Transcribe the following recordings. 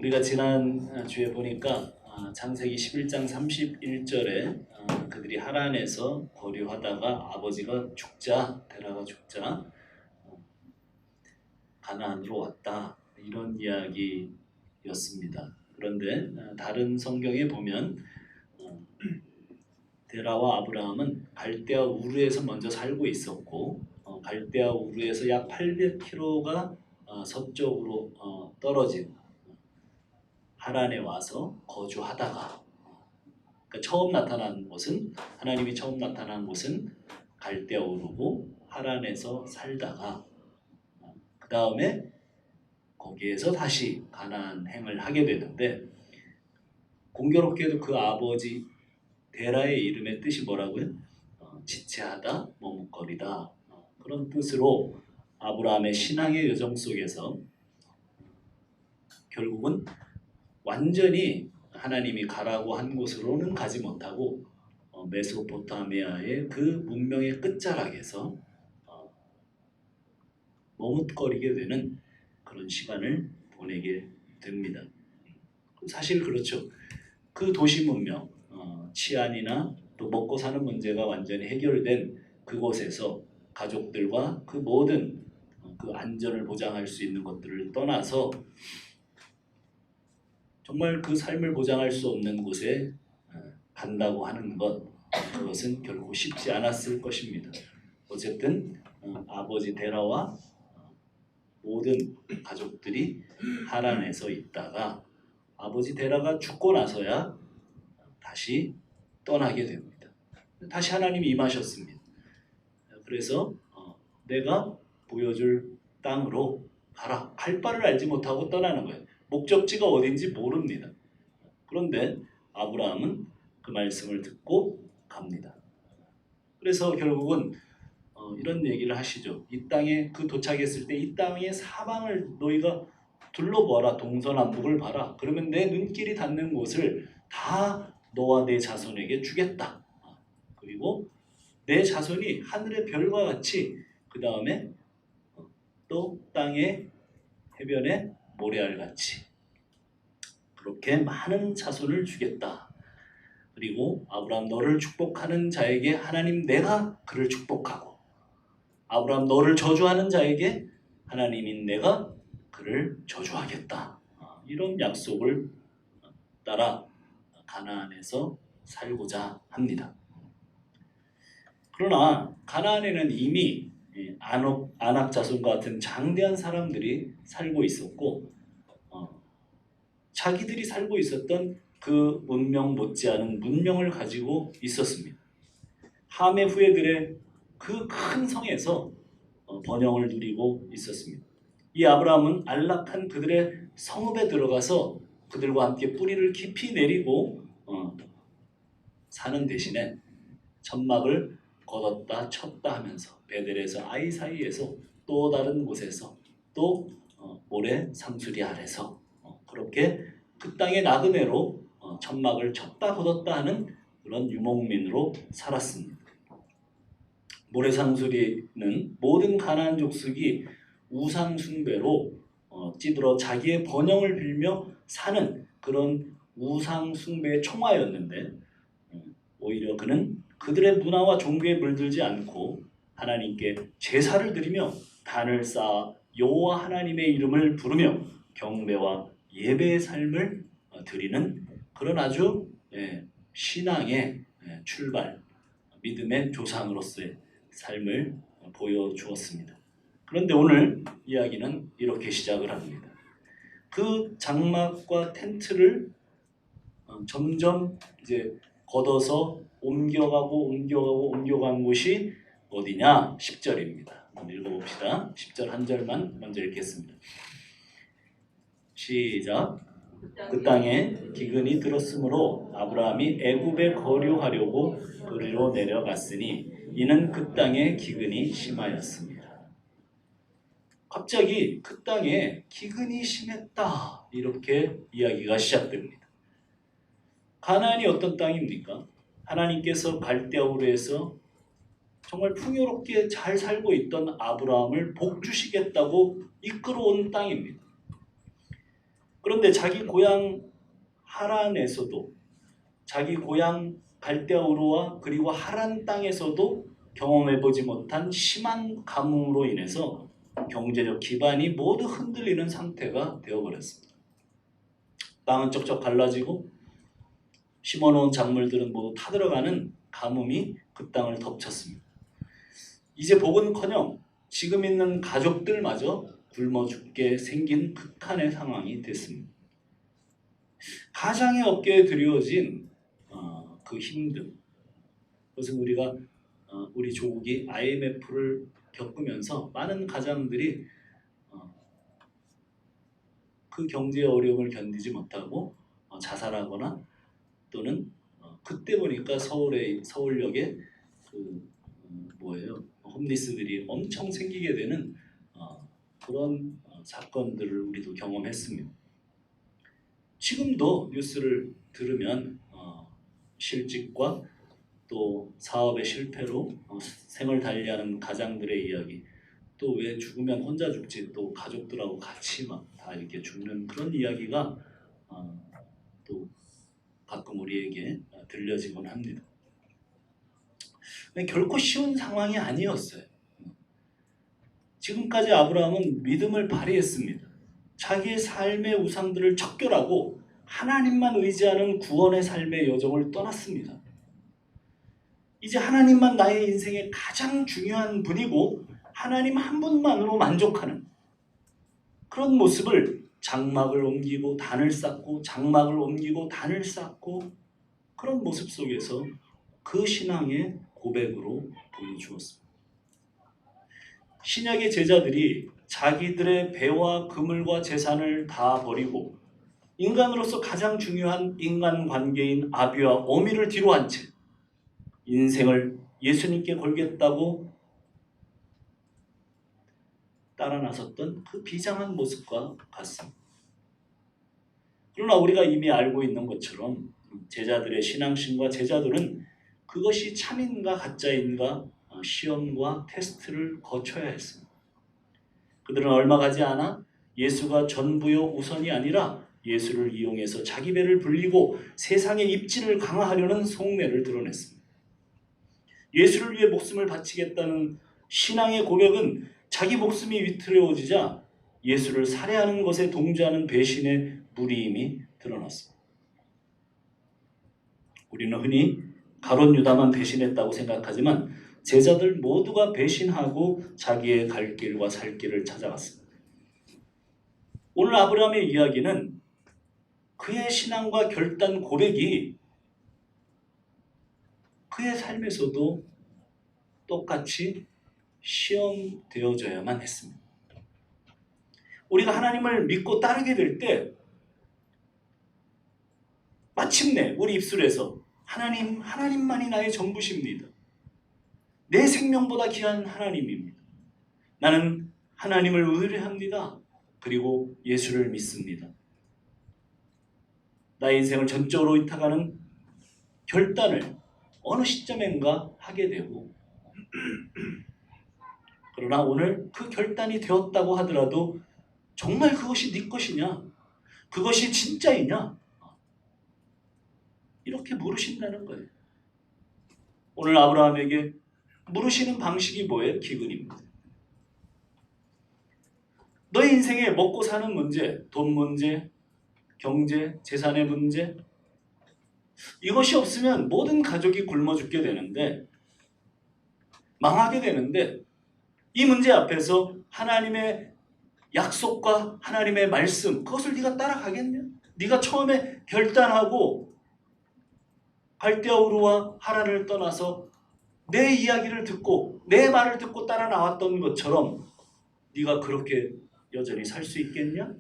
우리가 지난 주에 보니까 창세기 11장 31절에 그들이 하란에서 거류하다가 아버지가 죽자, 데라가 죽자 가나안으로 왔다, 이런 이야기였습니다. 그런데 다른 성경에 보면 데라와 아브라함은 갈대아 우르에서 먼저 살고 있었고, 갈대아 우르에서 약 800km가 서쪽으로 떨어진 하란에 와서 거주하다가, 그러니까 처음 나타난 곳은, 하나님이 처음 나타난 곳은 갈대아 우르고 하란에서 살다가 그 다음에 거기에서 다시 가나안 행을 하게 되는데, 공교롭게도 그 아버지 데라의 이름의 뜻이 뭐라고요? 지체하다, 머뭇거리다, 그런 뜻으로 아브라함의 신앙의 여정 속에서 결국은 완전히 하나님이 가라고 한 곳으로는 가지 못하고 메소포타미아의 그 문명의 끝자락에서 머뭇거리게 되는 그런 시간을 보내게 됩니다. 사실 그렇죠. 그 도시 문명, 치안이나 또 먹고 사는 문제가 완전히 해결된 그곳에서 가족들과 그 모든 그 안전을 보장할 수 있는 것들을 떠나서 정말 그 삶을 보장할 수 없는 곳에 간다고 하는 것, 그것은 결코 쉽지 않았을 것입니다. 어쨌든 아버지 데라와 모든 가족들이 하란에서 있다가 아버지 데라가 죽고 나서야 다시 떠나게 됩니다. 다시 하나님이 임하셨습니다. 그래서 내가 보여줄 땅으로 가라. 갈 바를 알지 못하고 떠나는 거예요. 목적지가 어딘지 모릅니다. 그런데 아브라함은 그 말씀을 듣고 갑니다. 그래서 결국은 이런 얘기를 하시죠. 이 땅에 그 도착했을 때 이 땅의 사방을 너희가 둘러보아라. 동서남북을 봐라. 그러면 내 눈길이 닿는 곳을 다 너와 내 자손에게 주겠다. 그리고 내 자손이 하늘의 별과 같이, 그 다음에 또 땅의 해변의 모래알 같이 그렇게 많은 자손을 주겠다. 그리고 아브라함 너를 축복하는 자에게 하나님 내가 그를 축복하고, 아브라함 너를 저주하는 자에게 하나님인 내가 그를 저주하겠다. 이런 약속을 따라 가나안에서 살고자 합니다. 그러나 가나안에는 이미 아낙 자손과 같은 장대한 사람들이 살고 있었고, 자기들이 살고 있었던 그 문명 못지않은 문명을 가지고 있었습니다. 함의 후예들의 그 큰 성에서 번영을 누리고 있었습니다. 이 아브라함은 안락한 그들의 성읍에 들어가서 그들과 함께 뿌리를 깊이 내리고 사는 대신에 천막을 걷었다 쳤다 하면서 베델에서 아이 사이에서 또 다른 곳에서 또 모래 상수리 아래서 그렇게 그 땅의 나그네로 천막을 쳤다 걷었다 하는 그런 유목민으로 살았습니다. 모래상수리는 모든 가나안 족속이 우상 숭배로 찌들어 자기의 번영을 빌며 사는 그런 우상 숭배의 총화였는데, 오히려 그는 그들의 문화와 종교에 물들지 않고 하나님께 제사를 드리며 단을 쌓아 여호와 하나님의 이름을 부르며 경배와 예배의 삶을 드리는 그런 아주 신앙의 출발, 믿음의 조상으로서의 삶을 보여주었습니다. 그런데 오늘 이야기는 이렇게 시작을 합니다. 그 장막과 텐트를 점점 이제 걷어서 옮겨간 곳이 어디냐? 10절입니다. 한번 읽어봅시다. 10절 한 절만 먼저 읽겠습니다. 시작. 그 땅에 기근이 들었으므로 아브라함이 애굽에 거류하려고 그리로 내려갔으니 이는 그 땅에 기근이 심하였습니다. 갑자기 그 땅에 기근이 심했다, 이렇게 이야기가 시작됩니다. 가나안이 어떤 땅입니까? 하나님께서 갈대아 우르에서 정말 풍요롭게 잘 살고 있던 아브라함을 복 주시겠다고 이끌어온 땅입니다. 그런데 자기 고향 하란에서도, 자기 고향 갈대아우르와 그리고 하란 땅에서도 경험해보지 못한 심한 가뭄으로 인해서 경제적 기반이 모두 흔들리는 상태가 되어버렸습니다. 땅은 쩍쩍 갈라지고 심어놓은 작물들은 모두 타들어가는 가뭄이 그 땅을 덮쳤습니다. 이제 복은커녕 지금 있는 가족들마저 굶어 죽게 생긴 극한의 상황이 됐습니다. 가장의 어깨에 드리워진 그 힘듦, 그것은 우리가 우리 조국이 IMF를 겪으면서 많은 가장들이 그 경제의 어려움을 견디지 못하고 자살하거나 또는 그때 보니까 서울역에 그 홈리스들이 엄청 생기게 되는 그런 사건들을 우리도 경험했습니다. 지금도 뉴스를 들으면 실직과 또 사업의 실패로 생을 달리하는 가장들의 이야기, 또 왜 죽으면 혼자 죽지, 또 가족들하고 같이 막 다 이렇게 죽는 그런 이야기가 또 가끔 우리에게 들려지곤 합니다. 근데 결코 쉬운 상황이 아니었어요. 지금까지 아브라함은 믿음을 발휘했습니다. 자기의 삶의 우상들을 척결하고 하나님만 의지하는 구원의 삶의 여정을 떠났습니다. 이제 하나님만 나의 인생의 가장 중요한 분이고 하나님 한 분만으로 만족하는 그런 모습을, 장막을 옮기고 단을 쌓고 장막을 옮기고 단을 쌓고 그런 모습 속에서 그 신앙의 고백으로 보여주었습니다. 신약의 제자들이 자기들의 배와 그물과 재산을 다 버리고 인간으로서 가장 중요한 인간관계인 아비와 어미를 뒤로 한 채 인생을 예수님께 걸겠다고 따라 나섰던 그 비장한 모습과 같습니다. 그러나 우리가 이미 알고 있는 것처럼 제자들의 신앙심과 제자들은 그것이 참인가 가짜인가 시험과 테스트를 거쳐야 했습니다. 그들은 얼마 가지 않아 예수가 전부요 우선이 아니라 예수를 이용해서 자기 배를 불리고 세상의 입지를 강화하려는 속내를 드러냈습니다. 예수를 위해 목숨을 바치겠다는 신앙의 고백은 자기 목숨이 위태로워지자 예수를 살해하는 것에 동조하는 배신의 무리임이 드러났습니다. 우리는 흔히 가룟 유다만 배신했다고 생각하지만 제자들 모두가 배신하고 자기의 갈 길과 살 길을 찾아갔습니다. 오늘 아브라함의 이야기는 그의 신앙과 결단 고백이 그의 삶에서도 똑같이 시험되어져야만 했습니다. 우리가 하나님을 믿고 따르게 될 때 마침내 우리 입술에서 하나님만이 나의 전부십니다. 내 생명보다 귀한 하나님입니다. 나는 하나님을 의뢰합니다. 그리고 예수를 믿습니다. 나의 인생을 전적으로 의탁하는 결단을 어느 시점인가 하게 되고, 그러나 오늘 그 결단이 되었다고 하더라도 정말 그것이 네 것이냐? 그것이 진짜이냐? 이렇게 물으신다는 거예요. 오늘 아브라함에게 물으시는 방식이 뭐예요? 기근입니다. 너의 인생에 먹고 사는 문제, 돈 문제, 경제, 재산의 문제, 이것이 없으면 모든 가족이 굶어 죽게 되는데, 망하게 되는데, 이 문제 앞에서 하나님의 약속과 하나님의 말씀, 그것을 네가 따라가겠냐? 네가 처음에 결단하고 갈대아우르와 하란을 떠나서 내 이야기를 듣고 내 말을 듣고 따라 나왔던 것처럼 네가 그렇게 여전히 살 수 있겠냐?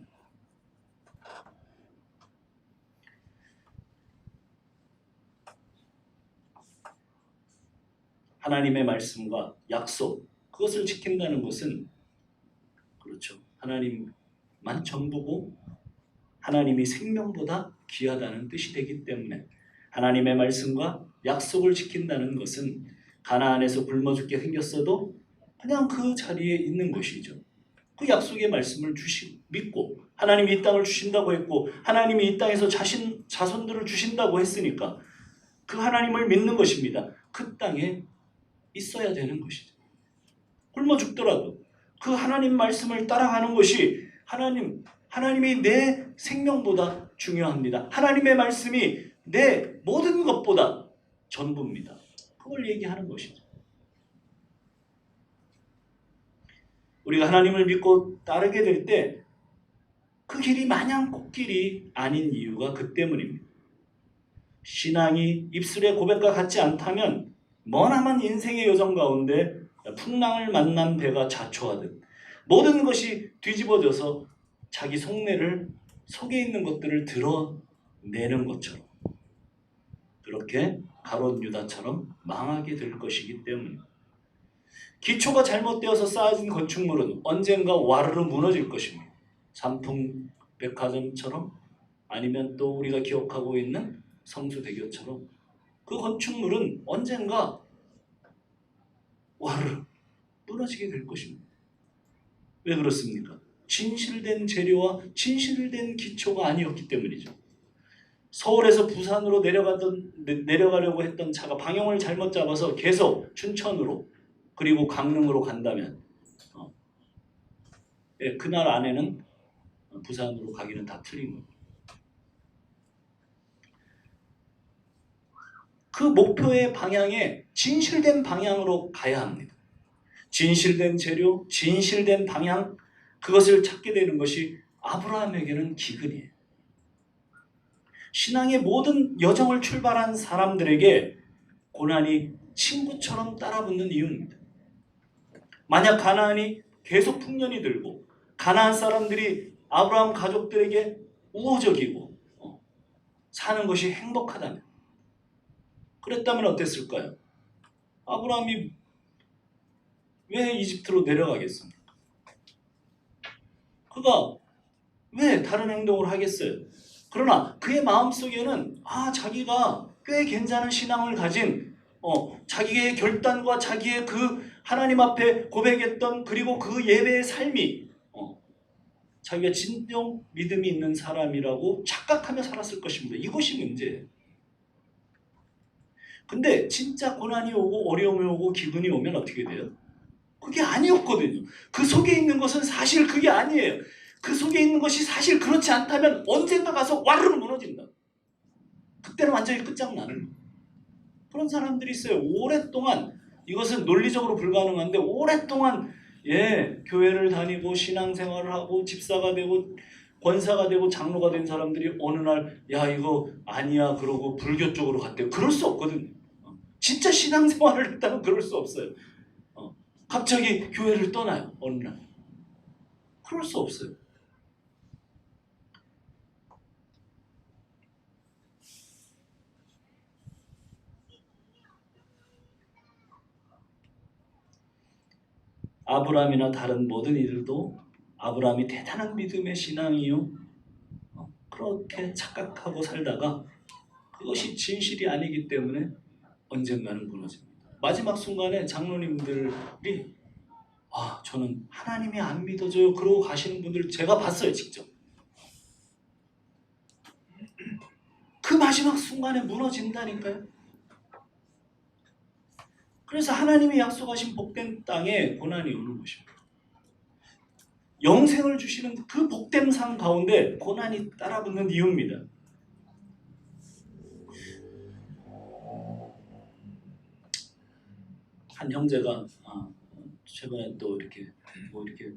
하나님의 말씀과 약속, 그것을 지킨다는 것은, 그렇죠, 하나님만 전부고 하나님이 생명보다 귀하다는 뜻이 되기 때문에 하나님의 말씀과 약속을 지킨다는 것은 가나안에서 굶어 죽게 생겼어도 그냥 그 자리에 있는 것이죠. 그 약속의 말씀을 믿고 하나님이 이 땅을 주신다고 했고 하나님이 이 땅에서 자손들을 주신다고 했으니까 그 하나님을 믿는 것입니다. 그 땅에 있어야 되는 것이죠. 굶어 죽더라도 그 하나님 말씀을 따라가는 것이 하나님이 내 생명보다 중요합니다. 하나님의 말씀이 내 모든 것보다 전부입니다. 그걸 얘기하는 것이죠. 우리가 하나님을 믿고 따르게 될 때 그 길이 마냥 꽃길이 아닌 이유가 그 때문입니다. 신앙이 입술의 고백과 같지 않다면 머나먼 인생의 여정 가운데 풍랑을 만난 배가 자초하듯 모든 것이 뒤집어져서 자기 속에 있는 것들을 드러내는 것처럼 그렇게 가룟 유다처럼 망하게 될 것이기 때문입니다. 기초가 잘못되어서 쌓아진 건축물은 언젠가 와르르 무너질 것입니다. 삼풍백화점처럼 아니면 또 우리가 기억하고 있는 성수대교처럼 그 건축물은 언젠가 와르르 무너지게 될 것입니다. 왜 그렇습니까? 진실된 재료와 진실된 기초가 아니었기 때문이죠. 서울에서 부산으로 내려가려고 했던 차가 방향을 잘못 잡아서 계속 춘천으로 그리고 강릉으로 간다면 그날 안에는 부산으로 가기는 다 틀린 겁니다. 그 목표의 방향에 진실된 방향으로 가야 합니다. 진실된 재료, 진실된 방향, 그것을 찾게 되는 것이 아브라함에게는 기근이에요. 신앙의 모든 여정을 출발한 사람들에게 고난이 친구처럼 따라붙는 이유입니다. 만약 가나안이 계속 풍년이 들고 가나안 사람들이 아브라함 가족들에게 우호적이고 사는 것이 행복하다면 그랬다면 어땠을까요? 아브라함이 왜 이집트로 내려가겠습니까? 그가 왜 다른 행동을 하겠어요? 그러나 그의 마음속에는 자기가 꽤 괜찮은 신앙을 가진 자기의 결단과 자기의 그 하나님 앞에 고백했던 그리고 그 예배의 삶이 자기가 진정 믿음이 있는 사람이라고 착각하며 살았을 것입니다. 이것이 문제예요. 근데 진짜 고난이 오고 어려움이 오고 기근이 오면 어떻게 돼요? 그게 아니었거든요. 그 속에 있는 것은 사실 그게 아니에요. 그 속에 있는 것이 사실 그렇지 않다면 언젠가 가서 와르르 무너진다. 그때는 완전히 끝장나는 거예요. 그런 사람들이 있어요. 오랫동안 이것은 논리적으로 불가능한데 오랫동안 교회를 다니고 신앙생활을 하고 집사가 되고 권사가 되고 장로가 된 사람들이 어느 날 이거 아니야 그러고 불교 쪽으로 갔대요. 그럴 수 없거든요. 진짜 신앙생활을 했다면 그럴 수 없어요. 갑자기 교회를 떠나요. 어느 날. 그럴 수 없어요. 아브라함이나 다른 모든 이들도 아브라함이 대단한 믿음의 신앙이요. 그렇게 착각하고 살다가 그것이 진실이 아니기 때문에 언젠가는 무너집니다. 마지막 순간에 장로님들이 저는 하나님이 안 믿어져요. 그러고 가시는 분들 제가 봤어요. 직접. 그 마지막 순간에 무너진다니까요. 그래서 하나님이 약속하신 복된 땅에 고난이 오는 것입니다. 영생을 주시는 그 복된 상 가운데 고난이 따라붙는 이유입니다. 한 형제가 최근에 또 이렇게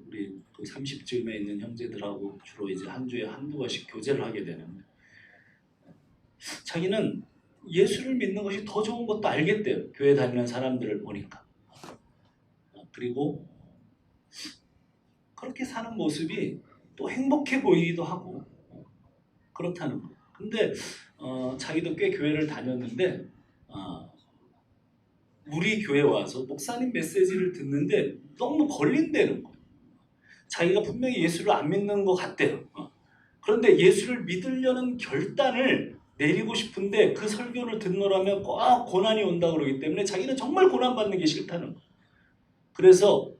우리 그 30쯤에 있는 형제들하고 주로 이제 한 주에 한두 번씩 교제를 하게 되는데 자기는 예수를 믿는 것이 더 좋은 것도 알겠대요. 교회 다니는 사람들을 보니까. 그리고 그렇게 사는 모습이 또 행복해 보이기도 하고 그렇다는 거예요. 근데 자기도 꽤 교회를 다녔는데 우리 교회 와서 목사님 메시지를 듣는데 너무 걸린다는 거예요. 자기가 분명히 예수를 안 믿는 것 같대요. 그런데 예수를 믿으려는 결단을 내리고 싶은데 그 설교를 듣노라면 꼭 고난이 온다 그러기 때문에 자기는 정말 고난받는 게 싫다는 거예요. 그래서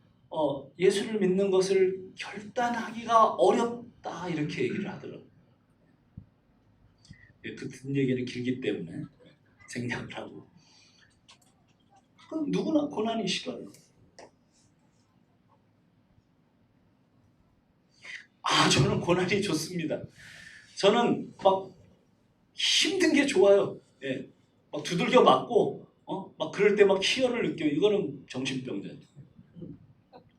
예수를 믿는 것을 결단하기가 딱 이렇게 얘기를 하더라고요. 그 듣는 얘기는 길기 때문에 생략을 하고. 그럼 누구나 고난이 싫어요. 저는 고난이 좋습니다. 저는 막 힘든 게 좋아요. 예, 막 두들겨 맞고, 막 그럴 때 막 희열을 느껴요. 이거는 정신병자.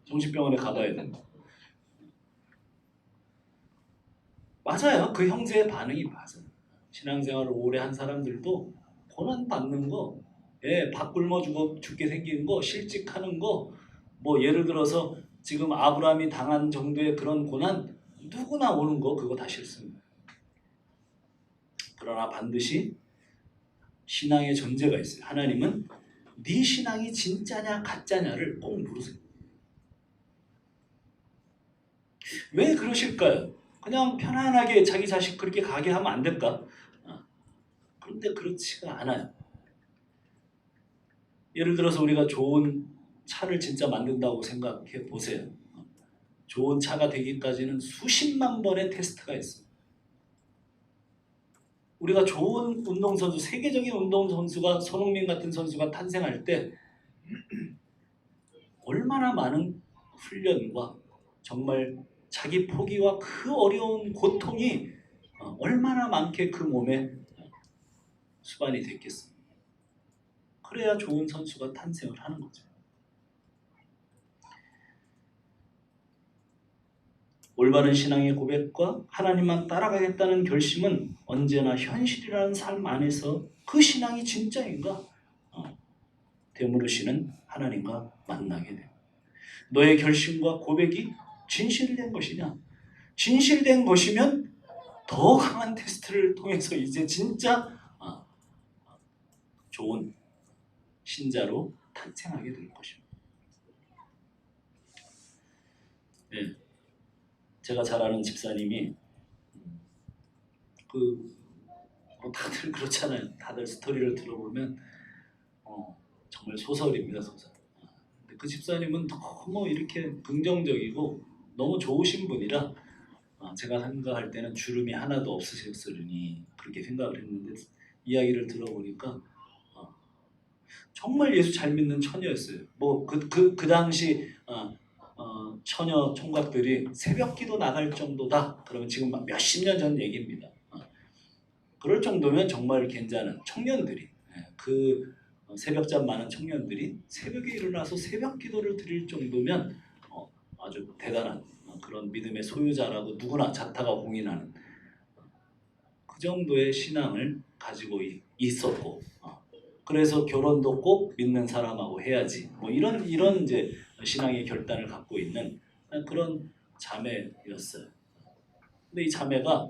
정신병원에 가봐야 된다. 맞아요. 그 형제의 반응이 맞아요. 신앙생활을 오래 한 사람들도 고난 받는 거, 밥 굶어 죽게 생기는 거, 실직하는 거, 뭐 예를 들어서 지금 아브라함이 당한 정도의 그런 고난 누구나 오는 거 그거 다 싫습니다. 그러나 반드시 신앙의 전제가 있어요. 하나님은 네 신앙이 진짜냐 가짜냐를 꼭 물으세요. 왜 그러실까요? 그냥 편안하게 자기 자식 그렇게 가게 하면 안 될까? 그런데 그렇지가 않아요. 예를 들어서 우리가 좋은 차를 진짜 만든다고 생각해 보세요. 좋은 차가 되기까지는 수십만 번의 테스트가 있어요. 우리가 좋은 운동선수, 세계적인 운동선수가 손흥민 같은 선수가 탄생할 때 얼마나 많은 훈련과 정말 자기 포기와 그 어려운 고통이 얼마나 많게 그 몸에 수반이 됐겠습니까? 그래야 좋은 선수가 탄생을 하는 거죠. 올바른 신앙의 고백과 하나님만 따라가겠다는 결심은 언제나 현실이라는 삶 안에서 그 신앙이 진짜인가 되물으시는 하나님과 만나게 돼요. 너의 결심과 고백이 진실된 것이냐? 진실된 것이면 더 강한 테스트를 통해서 이제 진짜 좋은 신자로 탄생하게 될 것입니다. 네. 제가 잘 아는 집사님이 다들 그렇잖아요. 다들 스토리를 들어보면 정말 소설입니다, 소설. 근데 그 집사님은 너무 이렇게 긍정적이고 너무 좋으신 분이라 제가 생각할 때는 주름이 하나도 없으셨으니 그렇게 생각을 했는데 이야기를 들어보니까 정말 예수 잘 믿는 처녀였어요. 뭐 그 당시 처녀 총각들이 새벽기도 나갈 정도다. 그러면 지금 몇십 년 전 얘기입니다. 그럴 정도면 정말 괜찮은 청년들이 그 새벽잠 많은 청년들이 새벽에 일어나서 새벽기도를 드릴 정도면 아주 대단한 그런 믿음의 소유자라고 누구나 자타가 공인하는 그 정도의 신앙을 가지고 있었고 그래서 결혼도 꼭 믿는 사람하고 해야지 뭐 이런 이제 신앙의 결단을 갖고 있는 그런 자매였어요. 근데 이 자매가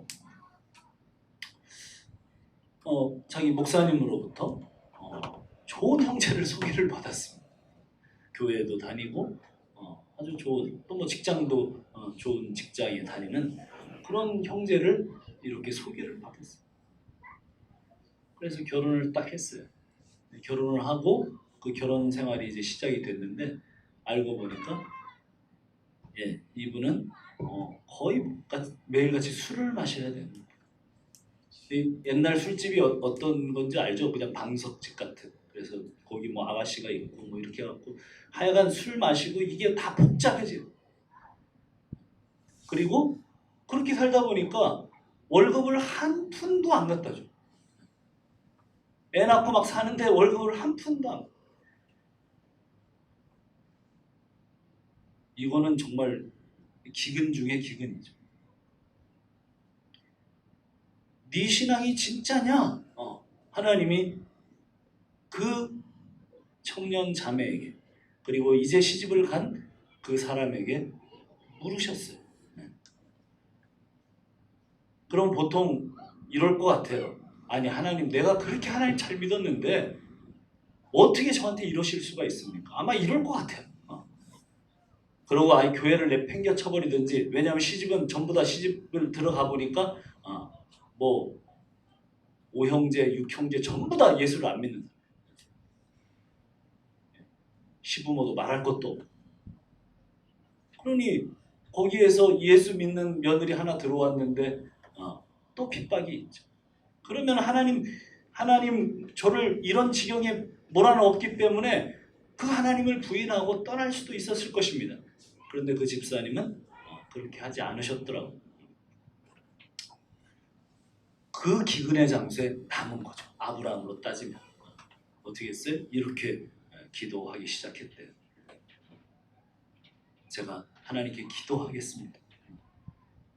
자기 목사님으로부터 좋은 형제를 소개를 받았습니다. 교회도 다니고 아주 좋은 또 뭐 직장도 좋은 직장에 다니는 그런 형제를 이렇게 소개를 받았어요. 그래서 결혼을 딱 했어요. 결혼을 하고 그 결혼 생활이 이제 시작이 됐는데 알고 보니까 이분은 거의 매일같이 술을 마셔야 됩니다. 옛날 술집이 어떤 건지 알죠? 그냥 방석집 같은. 그래서 거기 뭐 아가씨가 있고 뭐 이렇게 해갖고 하여간 술 마시고 이게 다 복잡해져요. 그리고 그렇게 살다 보니까 월급을 한 푼도 안 갖다 줘. 애 낳고 막 사는데 월급을 한 푼도 안. 이거는 정말 기근 중에 기근이죠. 네 신앙이 진짜냐? 하나님이 그 청년 자매에게 그리고 이제 시집을 간 그 사람에게 물으셨어요. 그럼 보통 이럴 것 같아요. 아니 하나님 내가 그렇게 하나님 잘 믿었는데 어떻게 저한테 이러실 수가 있습니까? 아마 이럴 것 같아요. 그러고 아예 교회를 내팽겨 쳐버리든지 왜냐하면 시집은 전부 다 시집을 들어가 보니까 뭐 5형제, 6형제 전부 다 예수를 안 믿는 시부모도 말할 것도 없고 그러니 거기에서 예수 믿는 며느리 하나 들어왔는데 또 핍박이 있죠. 그러면 하나님 저를 이런 지경에 몰아넣었기 때문에 그 하나님을 부인하고 떠날 수도 있었을 것입니다. 그런데 그 집사님은 그렇게 하지 않으셨더라고요. 그 기근의 장소에 남은 거죠. 아브라함으로 따지면 어떻게 했어요? 이렇게 기도하기 시작했대요. 제가 하나님께 기도하겠습니다.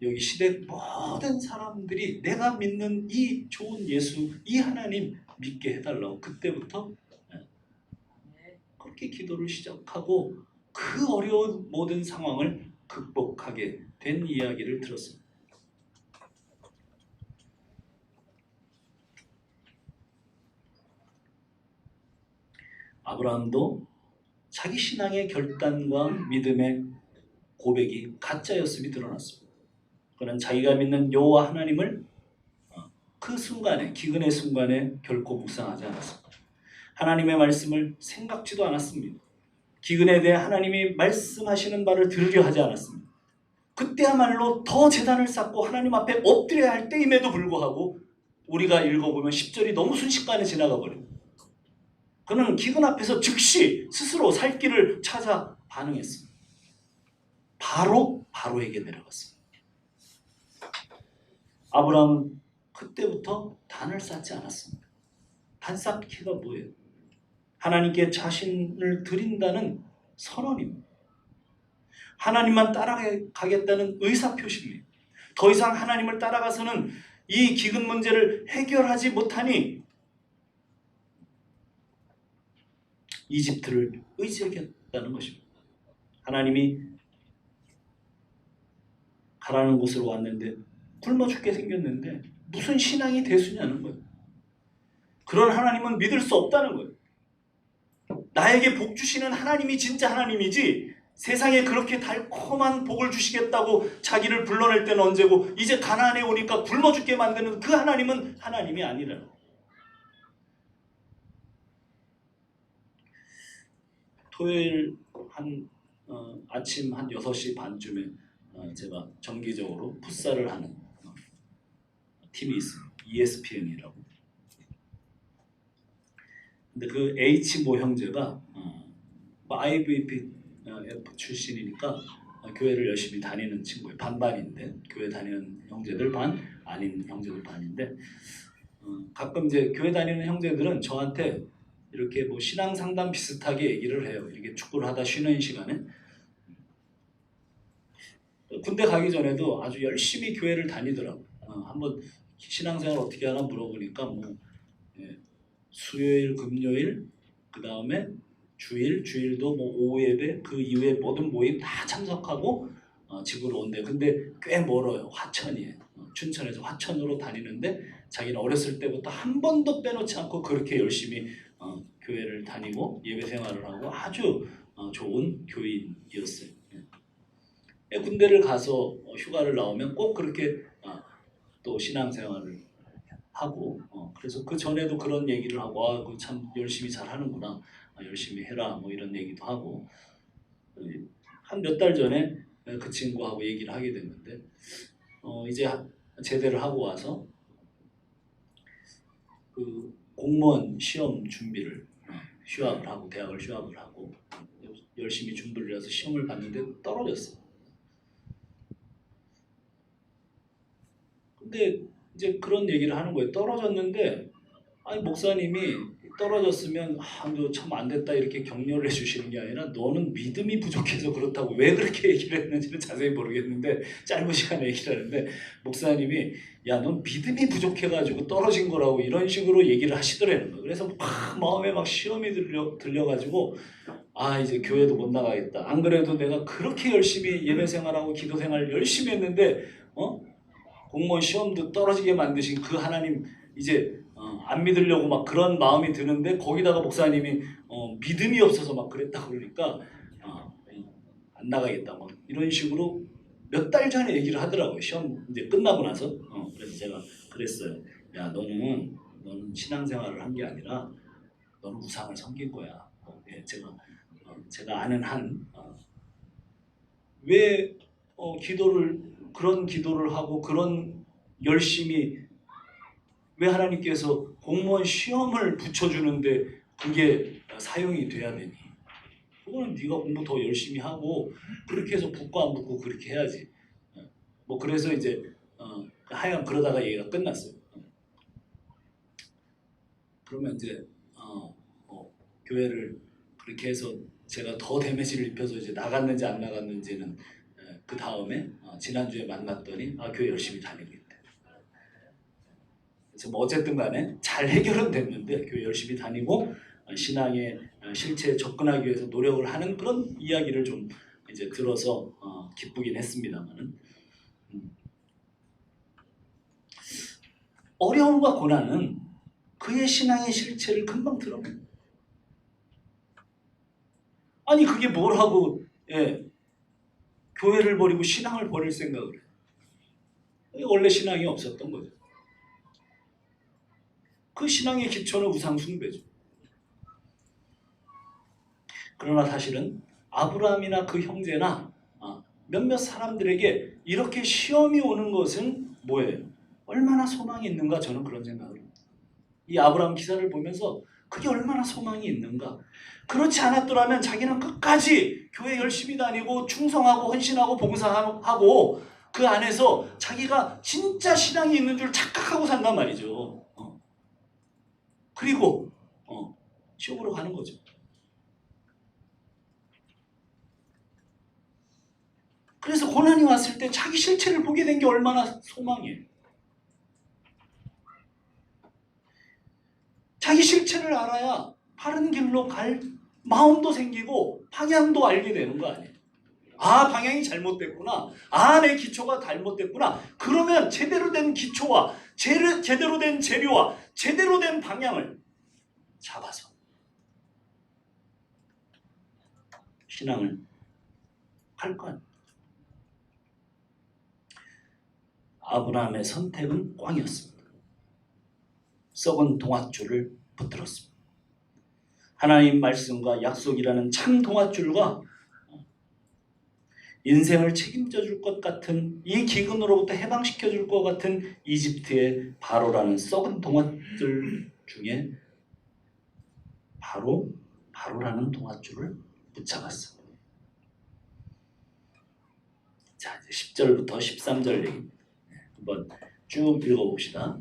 여기 시대 모든 사람들이 내가 믿는 이 좋은 예수, 이 하나님 믿게 해달라고 그때부터 그렇게 기도를 시작하고 그 어려운 모든 상황을 극복하게 된 이야기를 들었습니다. 아브라함도 자기 신앙의 결단과 믿음의 고백이 가짜였음이 드러났습니다. 그는 자기가 믿는 여호와 하나님을 그 순간에, 기근의 순간에 결코 묵상하지 않았습니다. 하나님의 말씀을 생각지도 않았습니다. 기근에 대해 하나님이 말씀하시는 바를 들으려 하지 않았습니다. 그때야말로 더 제단을 쌓고 하나님 앞에 엎드려야 할 때임에도 불구하고 우리가 읽어보면 10절이 너무 순식간에 지나가 버립니다. 그는 기근 앞에서 즉시 스스로 살 길을 찾아 반응했습니다. 바로 바로에게 내려갔습니다. 아브라함은 그때부터 단을 쌓지 않았습니다. 단 쌓기가 뭐예요? 하나님께 자신을 드린다는 선언입니다. 하나님만 따라가겠다는 의사표시입니다. 더 이상 하나님을 따라가서는 이 기근 문제를 해결하지 못하니 이집트를 의지하겠다는 것입니다. 하나님이 가라는 곳으로 왔는데 굶어 죽게 생겼는데 무슨 신앙이 대수냐는 거예요. 그런 하나님은 믿을 수 없다는 거예요. 나에게 복 주시는 하나님이 진짜 하나님이지 세상에 그렇게 달콤한 복을 주시겠다고 자기를 불러낼 때는 언제고 이제 가나안에 오니까 굶어 죽게 만드는 그 하나님은 하나님이 아니라는 거예요. 토요일 아침 한 6시 반쯤에 제가 정기적으로 풋살을 하는 팀이 있습니다. ESPN이라고. 근데 그 H모 형제가 IVF 출신이니까 교회를 열심히 다니는 친구예요. 반반인데 교회 다니는 형제들 반, 아닌 형제들 반인데 가끔 이제 교회 다니는 형제들은 저한테 이렇게 뭐 신앙 상담 비슷하게 얘기를 해요. 이렇게 축구를 하다 쉬는 시간에. 군대 가기 전에도 아주 열심히 교회를 다니더라고요. 한번 신앙생활 어떻게 하나 물어보니까 뭐 수요일, 금요일, 그 다음에 주일도 뭐 오후 예배, 그 이후에 모든 모임 다 참석하고 집으로 온대. 근데 꽤 멀어요. 화천이에요. 춘천에서 화천으로 다니는데 자기는 어렸을 때부터 한 번도 빼놓지 않고 그렇게 열심히 교회를 다니고 예배 생활을 하고 아주 좋은 교인이었어요. 군대를 가서 휴가를 나오면 꼭 그렇게 또 신앙생활을 하고 그래서 그 전에도 그런 얘기를 하고 그 참 열심히 잘 하는구나, 열심히 해라 뭐 이런 얘기도 하고 한 몇 달 전에 그 친구하고 얘기를 하게 됐는데 이제 제대를 하고 와서 그 공무원 시험 준비를 휴학을 하고 대학을 휴학을 하고 열심히 준비를 해서 시험을 봤는데 떨어졌어요. 근데 이제 그런 얘기를 하는 거예요. 떨어졌는데 아니 목사님이 떨어졌으면 너 참 안 됐다 이렇게 격려를 해주시는 게 아니라 너는 믿음이 부족해서 그렇다고 왜 그렇게 얘기를 했는지는 자세히 모르겠는데 짧은 시간에 얘기를 하는데 목사님이 야 넌 믿음이 부족해가지고 떨어진 거라고 이런 식으로 얘기를 하시더라는 거예요. 그래서 막 마음에 막 시험이 들려가지고 이제 교회도 못 나가겠다. 안 그래도 내가 그렇게 열심히 예배 생활하고 기도 생활 열심히 했는데 공무원 시험도 떨어지게 만드신 그 하나님 이제 안 믿으려고 막 그런 마음이 드는데 거기다가 목사님이 믿음이 없어서 막 그랬다 그러니까 안 나가겠다 막 이런 식으로 몇 달 전에 얘기를 하더라고요. 시험 이제 끝나고 나서. 그래서 제가 그랬어요. 야 너는 신앙생활을 한 게 아니라 너는 우상을 섬긴 거야. 제가 아는 한 왜 그런 기도를 하고 그런 열심히 왜 하나님께서 공무원 시험을 붙여주는데 그게 사용이 돼야 되니? 그거는 네가 공부 더 열심히 하고 그렇게 해서 붙고 안 붙고 그렇게 해야지. 뭐 그래서 이제 하여간 그러다가 얘기가 끝났어요. 그러면 이제 교회를 그렇게 해서 제가 더 데미지를 입혀서 이제 나갔는지 안 나갔는지는 그 다음에 지난주에 만났더니 교회 열심히 다니고 있대. 그래서 뭐 어쨌든 간에 잘 해결은 됐는데 교회 열심히 다니고 신앙의 실체에 접근하기 위해서 노력을 하는 그런 이야기를 좀 이제 들어서 기쁘긴 했습니다만은 어려움과 고난은 그의 신앙의 실체를 금방 드러냅니다. 아니 그게 뭘 하고 교회를 버리고 신앙을 버릴 생각을 해요. 원래 신앙이 없었던 거죠. 그 신앙의 기초는 우상 숭배죠. 그러나 사실은 아브라함이나 그 형제나 몇몇 사람들에게 이렇게 시험이 오는 것은 뭐예요? 얼마나 소망이 있는가 저는 그런 생각을 합니다. 이 아브라함 기사를 보면서 그게 얼마나 소망이 있는가. 그렇지 않았더라면 자기는 끝까지 교회 열심히 다니고 충성하고 헌신하고 봉사하고 그 안에서 자기가 진짜 신앙이 있는 줄 착각하고 산단 말이죠. 그리고 지옥으로 가는 거죠. 그래서 고난이 왔을 때 자기 실체를 보게 된 게 얼마나 소망이에요. 자기 실체를 알아야 바른 길로 갈 마음도 생기고 방향도 알게 되는 거 아니에요. 방향이 잘못됐구나. 내 기초가 잘못됐구나. 그러면 제대로 된 기초와 제대로 된 재료와 제대로 된 방향을 잡아서 신앙을 할 거 아니에요. 아브라함의 선택은 꽝이었습니다. 썩은 동아줄을 붙들었습니다. 하나님 말씀과 약속이라는 참 동아줄과 인생을 책임져 줄 것 같은 이 기근으로부터 해방시켜 줄 것 같은 이집트의 바로라는 썩은 동아줄 중에 바로라는 동아줄을 붙잡았습니다. 자, 이제 10절부터 13절 얘기입니다. 한번 쭉 읽어봅시다.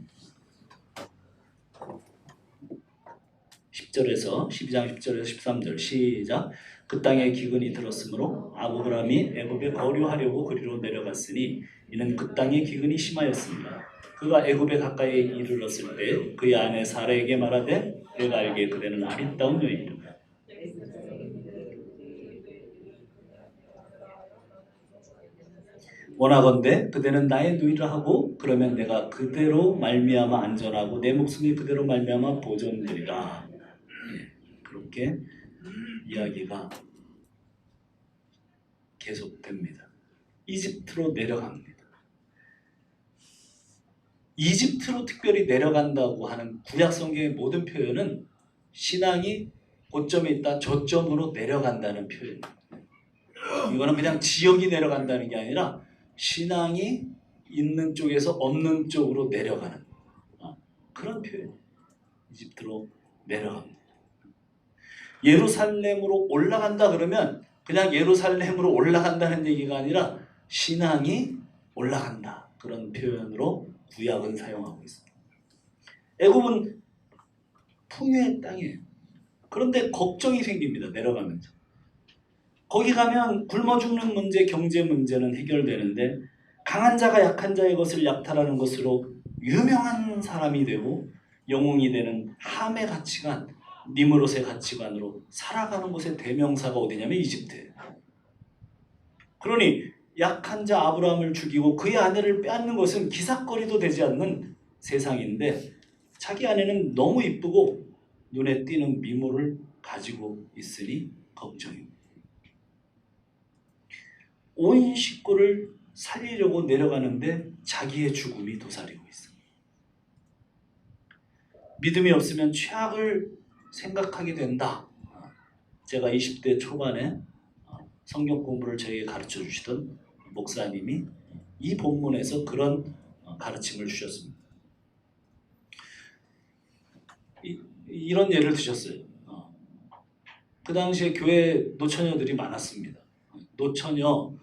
12장 10절에서 13절 시작. 그 땅에 기근이 들었으므로 아브라함이 애굽에 거류하려고 그리로 내려갔으니 이는 그 땅에 기근이 심하였습니다. 그가 애굽에 가까이 이르렀을 때 그의 아내 사라에게 말하되 내가 알기에 그대는 아리따운 여인이라. 원하건대 그대는 나의 누이라 하고 그러면 내가 그대로 말미암아 안전하고 내 목숨이 그대로 말미암아 보존되리라. 그렇게 이야기가 계속됩니다. 이집트로 내려갑니다. 이집트로 특별히 내려간다고 하는 구약 성경의 모든 표현은 신앙이 고점에 있다 저점으로 내려간다는 표현입니다. 이거는 그냥 지역이 내려간다는 게 아니라 신앙이 있는 쪽에서 없는 쪽으로 내려가는 그런 표현. 이집트로 내려갑니다. 예루살렘으로 올라간다 그러면 그냥 예루살렘으로 올라간다는 얘기가 아니라 신앙이 올라간다. 그런 표현으로 구약은 사용하고 있습니다. 애굽은 풍요의 땅이에요. 그런데 걱정이 생깁니다. 내려가면서. 거기 가면 굶어 죽는 문제, 경제 문제는 해결되는데 강한 자가 약한 자의 것을 약탈하는 것으로 유명한 사람이 되고 영웅이 되는 함의 가치관, 니므롯의 가치관으로 살아가는 곳의 대명사가 어디냐면 이집트예요. 그러니 약한 자 아브라함을 죽이고 그의 아내를 빼앗는 것은 기삿거리도 되지 않는 세상인데 자기 아내는 너무 이쁘고 눈에 띄는 미모를 가지고 있으니 걱정입니다. 온 식구를 살리려고 내려가는데 자기의 죽음이 도사리고 있습니다. 믿음이 없으면 최악을 생각하게 된다. 제가 20대 초반에 성경 공부를 저에게 가르쳐 주시던 목사님이 이 본문에서 그런 가르침을 주셨습니다. 이런 예를 드셨어요. 그 당시에 교회 노처녀들이 많았습니다. 노처녀,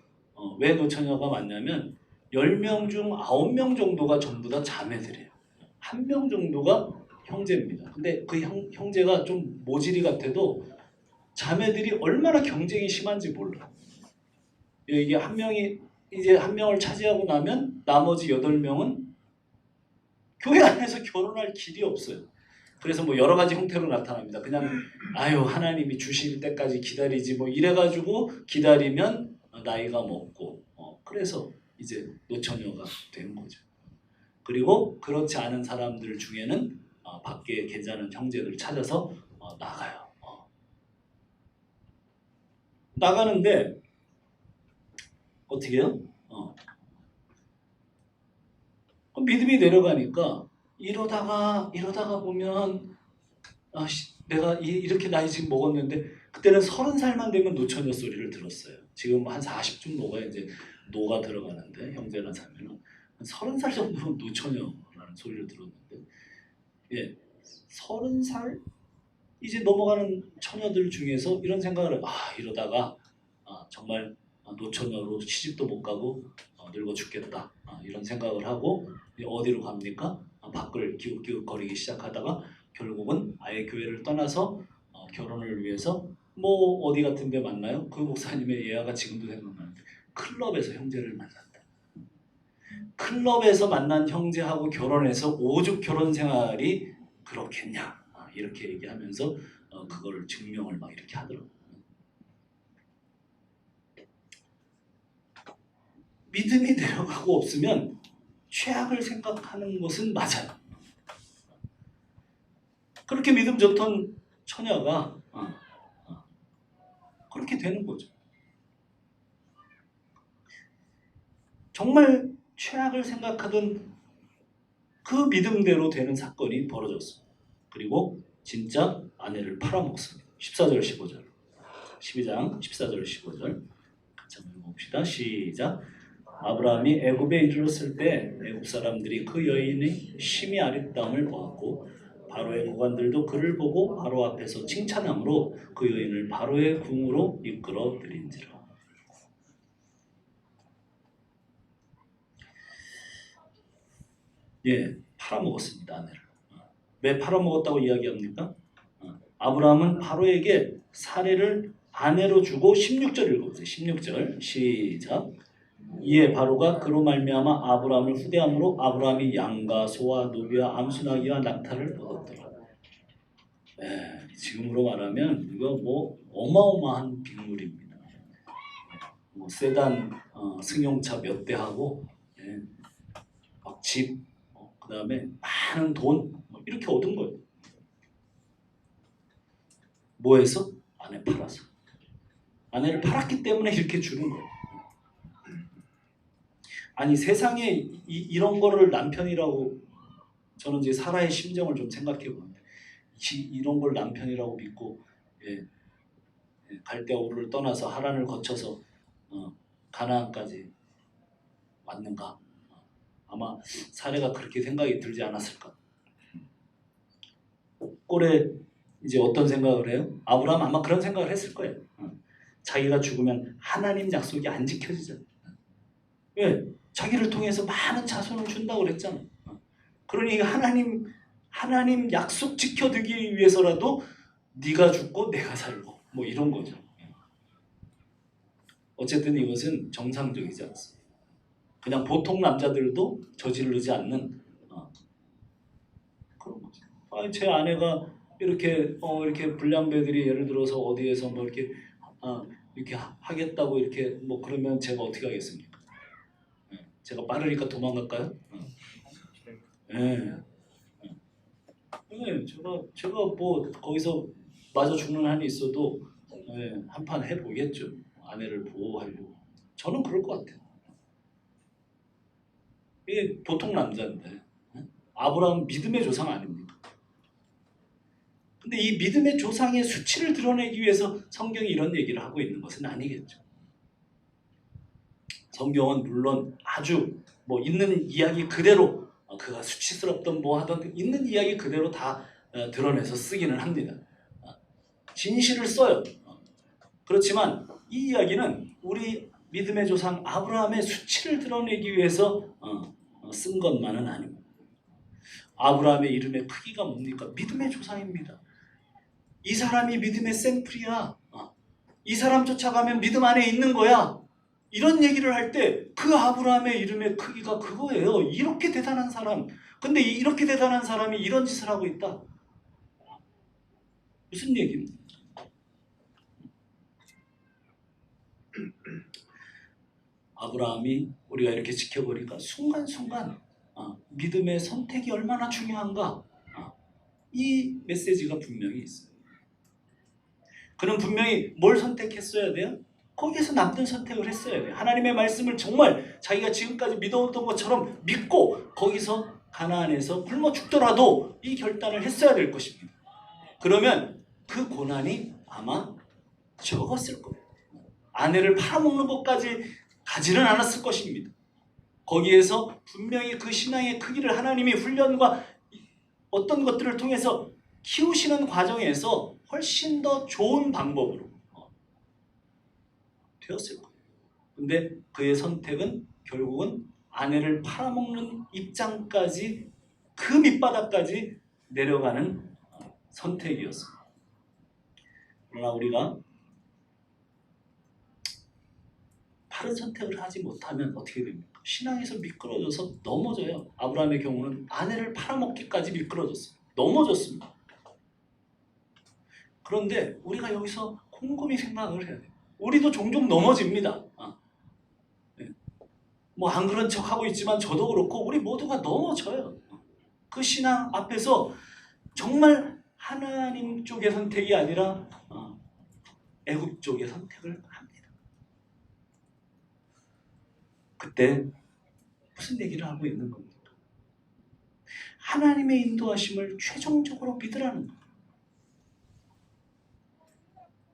왜 노처녀가 많냐면 10명 중 9명 정도가 전부 다 자매들이에요. 1명 정도가 형제입니다. 근데 그 형제가 좀 모질이 같아도 자매들이 얼마나 경쟁이 심한지 몰라. 이게 한 명이 이제 한 명을 차지하고 나면 나머지 8명은 교회 안에서 결혼할 길이 없어요. 그래서 뭐 여러 가지 형태로 나타납니다. 그냥 아유 하나님이 주실 때까지 기다리지 뭐 이래가지고 기다리면 나이가 먹고 그래서 이제 노처녀가 된 거죠. 그리고 그렇지 않은 사람들 중에는 밖에 괜찮은 형제들을 찾아서 나가요. 나가는데 어떻게 해요? 믿음이 내려가니까 이러다가 보면 내가 이렇게 나이 지금 먹었는데 그때는 30살만 되면 노처녀 소리를 들었어요. 지금 한 40쯤 먹어야 이제 노가 들어가는데 형제랑 사면은 한 30살 정도면 노처녀라는 소리를 들었는데 30살 이제 넘어가는 처녀들 중에서 이런 생각을 이러다가 정말 노처녀로 시집도 못 가고 늙어 죽겠다 이런 생각을 하고 어디로 갑니까? 밖을 기웃기웃거리기 시작하다가 결국은 아예 교회를 떠나서 결혼을 위해서 뭐 어디 같은 데 만나요? 그 목사님의 예화가 지금도 생각나는데 클럽에서 형제를 만났다. 클럽에서 만난 형제하고 결혼해서 오죽 결혼 생활이 그렇겠냐 이렇게 얘기하면서 그거를 증명을 막 이렇게 하더라고요. 믿음이 내려가고 없으면 최악을 생각하는 것은 맞아요. 그렇게 믿음 좋던 처녀가 그렇게 되는 거죠. 정말 최악을 생각하던 그 믿음대로 되는 사건이 벌어졌습니다. 그리고 진짜 아내를 팔아먹습니다. 14절 15절 12장 14절 15절 같이 한번 읽어봅시다. 시작. 아브라함이 애굽에 이르렀을 때 애굽 사람들이 그 여인의 심히 아름다움을 보았고 바로의 고관들도 그를 보고 바로 앞에서 칭찬함으로 그 여인을 바로의 궁으로 이끌어 들인지라. 팔아먹었습니다. 아내를. 왜 팔아먹었다고 이야기합니까? 아브라함은 바로에게 사례를 아내로 주고 16절 읽어보세요. 16절 시작. 이에 바로가 그로 말미암아 아브라함을 후대함으로 아브라함이 양과 소와 노비와 암수나기와 낙타를 얻었더라. 지금으로 말하면 이거 뭐 어마어마한 빅물입니다. 뭐 세단 승용차 몇 대하고 막 집, 그 다음에 많은 돈 이렇게 얻은 거예요. 뭐해서? 아내 팔아서. 아내를 팔았기 때문에 이렇게 주는 거예요. 아니 세상에 이런 거를 남편이라고 저는 이제 사라의 심정을 좀 생각해 보는데 이런 걸 남편이라고 믿고 갈대아우르를 떠나서 하란을 거쳐서 가나안까지 왔는가? 아마 사례가 그렇게 생각이 들지 않았을까? 꼴에 이제 어떤 생각을 해요? 아브라함 아마 그런 생각을 했을 거예요. 자기가 죽으면 하나님 약속이 안 지켜지잖아. 왜? 자기를 통해서 많은 자손을 준다고 그랬잖아. 그러니 하나님 약속 지켜드리기 위해서라도 네가 죽고 내가 살고 뭐 이런 거죠. 어쨌든 이것은 정상적이지 않습니다. 그냥 보통 남자들도 저지르지 않는 그런 거죠. 제 아내가 이렇게 불량배들이 예를 들어서 어디에서 뭐 이렇게 하겠다고 이렇게 뭐 그러면 제가 어떻게 하겠습니까? 제가 빠르니까 도망갈까요? 제가 뭐 거기서 맞아 죽는 한이 있어도 한판 해보겠죠. 아내를 보호하려고. 저는 그럴 것 같아요. 이게 보통 남자인데 아브라함 믿음의 조상 아닙니까? 근데 이 믿음의 조상의 수치를 드러내기 위해서 성경이 이런 얘기를 하고 있는 것은 아니겠죠. 성경은 물론 아주 뭐 있는 이야기 그대로 그가 수치스럽던 뭐 하던 있는 이야기 그대로 다 드러내서 쓰기는 합니다. 진실을 써요. 그렇지만 이 이야기는 우리 믿음의 조상 아브라함의 수치를 드러내기 위해서 쓴 것만은 아닙니다. 아브라함의 이름의 크기가 뭡니까? 믿음의 조상입니다. 이 사람이 믿음의 샘플이야. 이 사람 쫓아가면 믿음 안에 있는 거야. 이런 얘기를 할 때 그 아브라함의 이름의 크기가 그거예요. 이렇게 대단한 사람. 근데 이렇게 대단한 사람이 이런 짓을 하고 있다. 무슨 얘기입니까? 아브라함이 우리가 이렇게 지켜보니까 순간순간 믿음의 선택이 얼마나 중요한가, 이 메시지가 분명히 있어요. 그는 분명히 뭘 선택했어야 돼요? 거기에서 남는 선택을 했어야 돼요. 하나님의 말씀을 정말 자기가 지금까지 믿어왔던 것처럼 믿고 거기서 가나안에서 굶어 죽더라도 이 결단을 했어야 될 것입니다. 그러면 그 고난이 아마 적었을 거예요. 아내를 팔아먹는 것까지 가지는 않았을 것입니다. 거기에서 분명히 그 신앙의 크기를 하나님이 훈련과 어떤 것들을 통해서 키우시는 과정에서 훨씬 더 좋은 방법으로 되었을 거예요. 근데 그의 선택은 결국은 아내를 팔아먹는 입장까지, 그 밑바닥까지 내려가는 선택이었습니다. 그러나 우리가 바른 선택을 하지 못하면 어떻게 됩니까? 신앙에서 미끄러져서 넘어져요. 아브라함의 경우는 아내를 팔아먹기까지 미끄러졌어요. 넘어졌습니다. 그런데 우리가 여기서 곰곰이 생각을 해야 돼요. 우리도 종종 넘어집니다. 뭐 안 그런 척하고 있지만 저도 그렇고 우리 모두가 넘어져요. 그 신앙 앞에서 정말 하나님 쪽의 선택이 아니라 애굽 쪽의 선택을 합니다. 그때 무슨 얘기를 하고 있는 겁니까? 하나님의 인도하심을 최종적으로 믿으라는 거예요.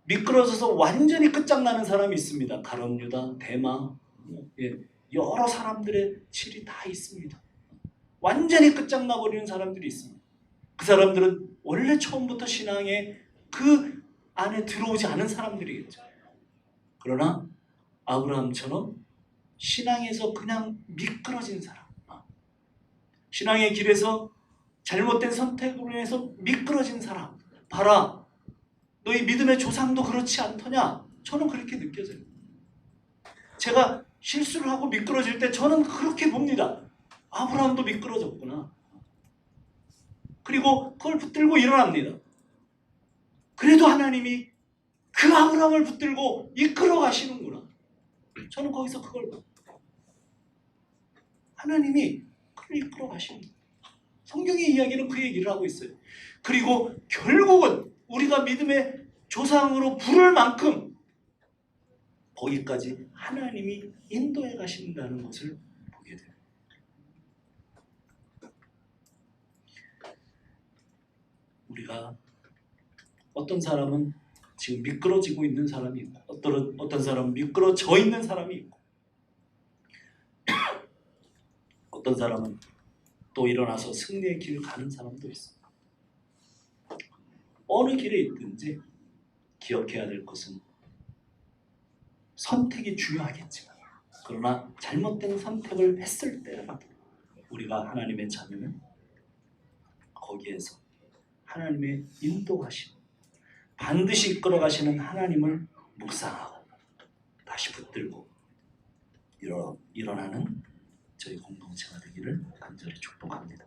미끄러져서 완전히 끝장나는 사람이 있습니다. 가룟 유다, 데마, 여러 사람들의 질이 다 있습니다. 완전히 끝장나버리는 사람들이 있습니다. 그 사람들은 원래 처음부터 신앙의 그 안에 들어오지 않은 사람들이겠죠. 그러나 아브라함처럼 신앙에서 그냥 미끄러진 사람, 신앙의 길에서 잘못된 선택으로 인해서 미끄러진 사람, 봐라, 너희 믿음의 조상도 그렇지 않더냐? 저는 그렇게 느껴져요. 제가 실수를 하고 미끄러질 때 저는 그렇게 봅니다. 아브라함도 미끄러졌구나. 그리고 그걸 붙들고 일어납니다. 그래도 하나님이 그 아브라함을 붙들고 이끌어 가시는구나. 저는 거기서 그걸 봐요. 하나님이 그를 이끌어 가십니다. 성경의 이야기는 그 얘기를 하고 있어요. 그리고 결국은 우리가 믿음의 조상으로 부를 만큼 거기까지 하나님이 인도해 가신다는 것을 보게 돼요. 우리가 어떤 사람은 지금 미끄러지고 있는 사람이 있고 어떤 사람은 미끄러져 있는 사람이 있고 어떤 사람은 또 일어나서 승리의 길을 가는 사람도 있습니다. 어느 길에 있든지 기억해야 될 것은 선택이 중요하겠지만 그러나 잘못된 선택을 했을 때라도 우리가 하나님의 자녀는 거기에서 하나님의 인도하심, 반드시 이끌어가시는 하나님을 묵상하고 다시 붙들고 일어나는 저희 공동체가 되기를 간절히 축복합니다.